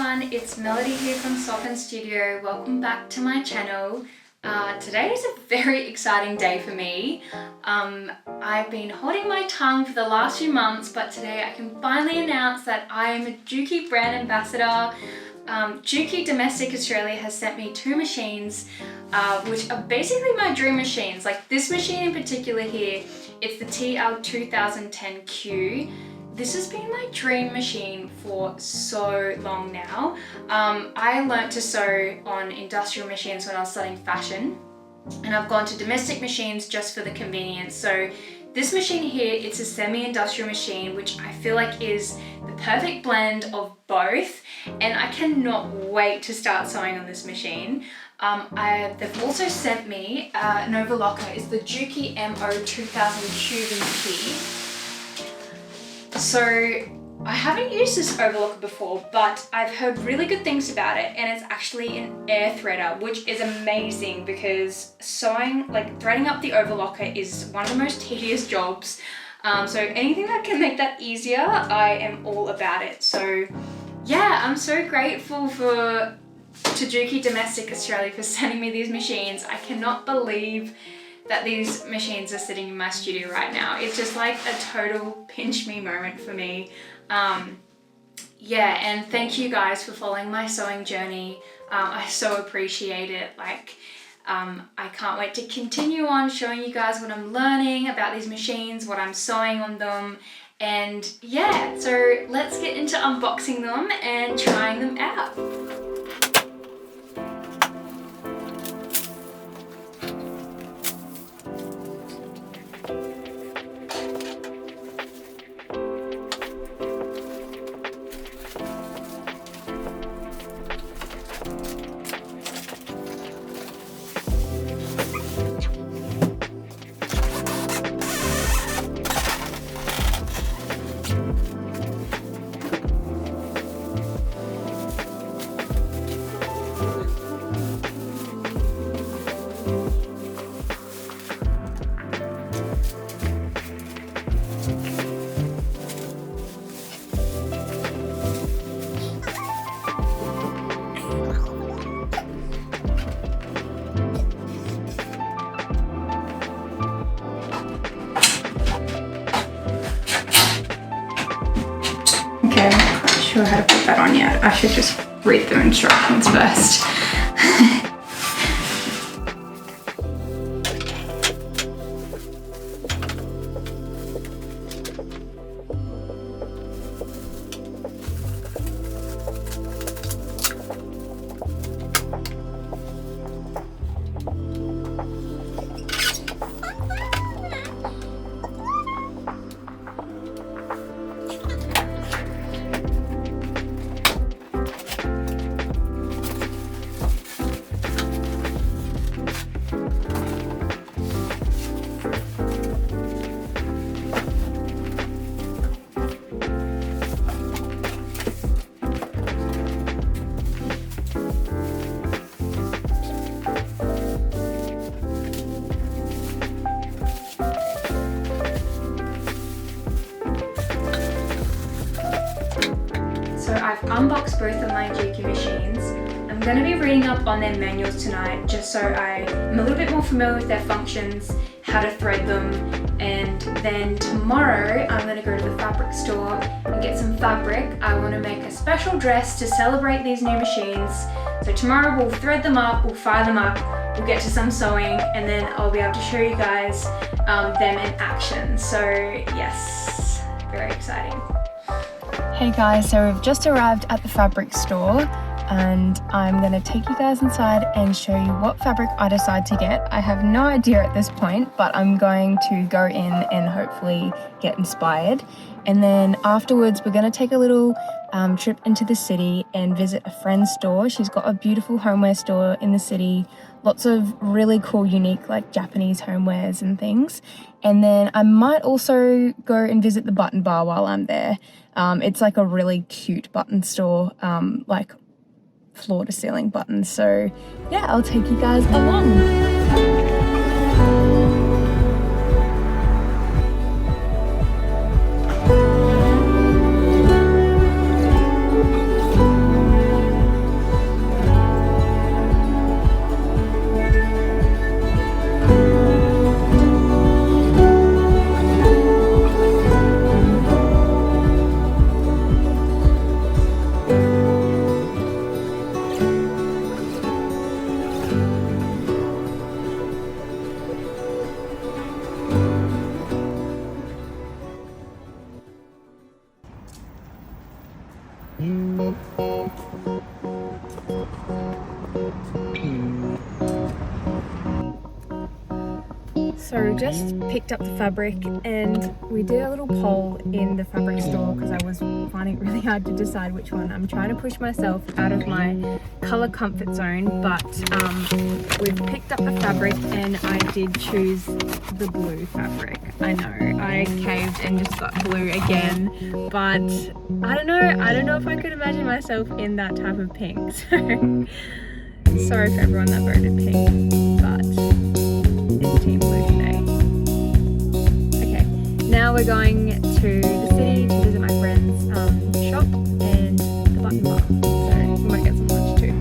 everyone, it's Melody here from Soft Studio. Welcome back to my channel. Today is a very exciting day for me. I've been holding my tongue for the last few months, but today I can finally announce that I am a Juki brand ambassador. Juki Domestic Australia has sent me 2 machines, which are basically my dream machines. Like this machine in particular here, it's the TL2010Q. This has been my dream machine for so long now. I learnt to sew on industrial machines when I was studying fashion, and I've gone to domestic machines just for the convenience. So this machine here, it's a semi-industrial machine, which I feel like is the perfect blend of both, and I cannot wait to start sewing on this machine. They've also sent me an overlocker. It's the Juki MO2000 tubing key. So I haven't used this overlocker before, but I've heard really good things about it, and it's actually an air threader, which is amazing because sewing, like threading up the overlocker, is one of the most tedious jobs. So anything that can make that easier, I am all about it. So yeah, I'm so grateful to Juki Domestic Australia for sending me these machines. I cannot believe that these machines are sitting in my studio right now. It's just like a total pinch me moment for me. Yeah, and thank you guys for following my sewing journey. I so appreciate it. I can't wait to continue on showing you guys what I'm learning about these machines, what I'm sewing on them, and yeah, so let's get into unboxing them and trying them out. Okay, I'm not quite sure how to put that on yet. I should just read the instructions first. So I've unboxed both of my Juki machines. I'm going to be reading up on their manuals tonight, just so I'm a little bit more familiar with their functions, how to thread them, and then tomorrow I'm going to go to the fabric store and get some fabric. I want to make a special dress to celebrate these new machines. So tomorrow we'll thread them up, we'll fire them up, we'll get to some sewing, and then I'll be able to show you guys them in action. So yes, very exciting. Hey guys, so we've just arrived at the fabric store, and I'm going to take you guys inside and show you what fabric I decide to get. I have no idea at this point, but I'm going to go in and hopefully get inspired. And then afterwards we're going to take a little trip into the city and visit a friend's store. She's got a beautiful homeware store in the city, lots of really cool, unique like Japanese homewares and things. And then I might also go and visit the button bar while I'm there. It's like a really cute button store, like floor to ceiling buttons. So yeah, I'll take you guys along. So just picked up the fabric and we did a little poll in the fabric store because I was finding it really hard to decide which one. I'm trying to push myself out of my colour comfort zone, but we've picked up the fabric and I did choose the blue fabric. I know, I caved and just got blue again, but I don't know if I could imagine myself in that type of pink. So sorry for everyone that voted pink, but it's team blue today. Okay, now we're going to the city to visit my friend's shop and the button bar. So we might get some lunch too.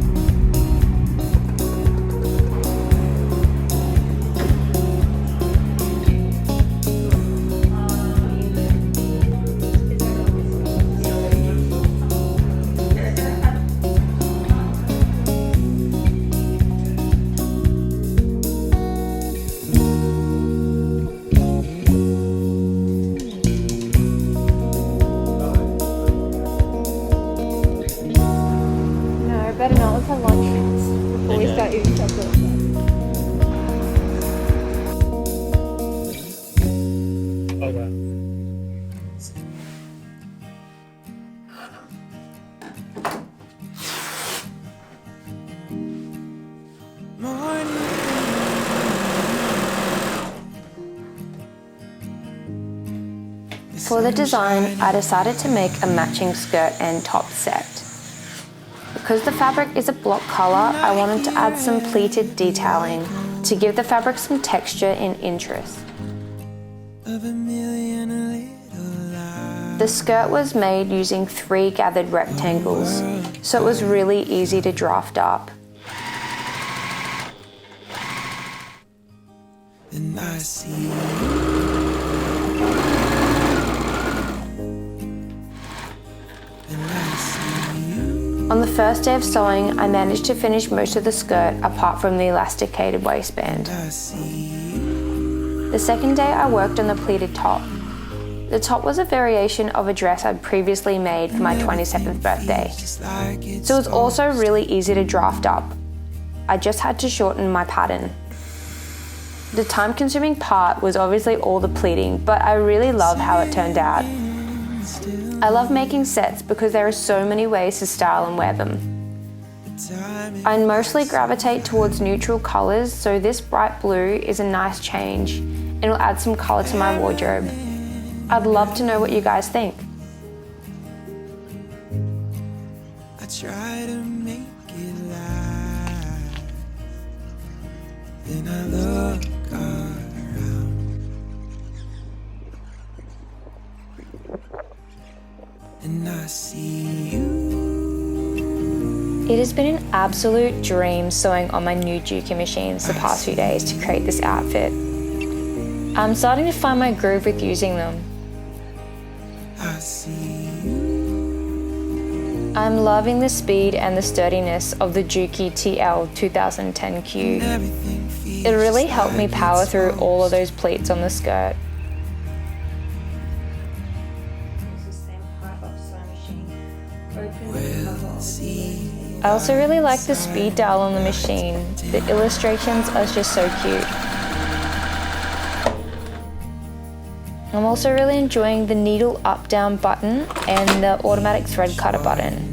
Better not, let's have lunch before we start eating chocolate. Oh wow. For the design, I decided to make a matching skirt and top set. Because the fabric is a block colour, I wanted to add some pleated detailing to give the fabric some texture and interest. The skirt was made using 3 gathered rectangles, so it was really easy to draft up. On the first day of sewing, I managed to finish most of the skirt apart from the elasticated waistband. The second day I worked on the pleated top. The top was a variation of a dress I'd previously made for my 27th birthday, so it was also really easy to draft up. I just had to shorten my pattern. The time-consuming part was obviously all the pleating, but I really love how it turned out. I love making sets because there are so many ways to style and wear them. I mostly gravitate towards neutral colours, so this bright blue is a nice change and will add some colour to my wardrobe. I'd love to know what you guys think. I try to make it last, then I look around. And I see you. It has been an absolute dream sewing on my new Juki machines the past few days to create this outfit. I'm starting to find my groove with using them. I see you. I'm loving the speed and the sturdiness of the Juki TL 2010Q. It really helped me power through all of those pleats on the skirt. I also really like the speed dial on the machine. The illustrations are just so cute. I'm also really enjoying the needle up-down button and the automatic thread cutter button.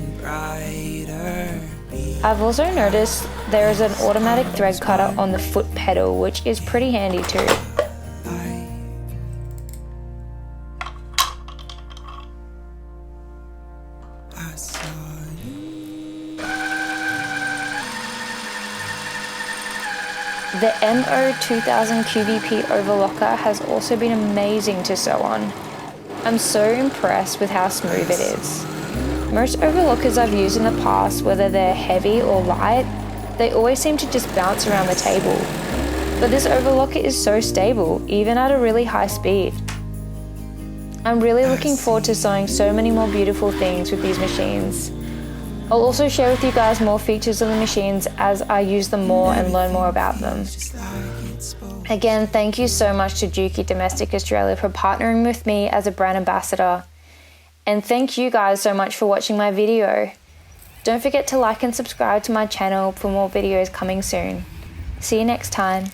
I've also noticed there is an automatic thread cutter on the foot pedal, which is pretty handy too. The MO 2000 QVP Overlocker has also been amazing to sew on. I'm so impressed with how smooth it is. Most overlockers I've used in the past, whether they're heavy or light, they always seem to just bounce around the table. But this overlocker is so stable, even at a really high speed. I'm really looking forward to sewing so many more beautiful things with these machines. I'll also share with you guys more features of the machines as I use them more and learn more about them. Again, thank you so much to Juki Domestic Australia for partnering with me as a brand ambassador. And thank you guys so much for watching my video. Don't forget to like and subscribe to my channel for more videos coming soon. See you next time.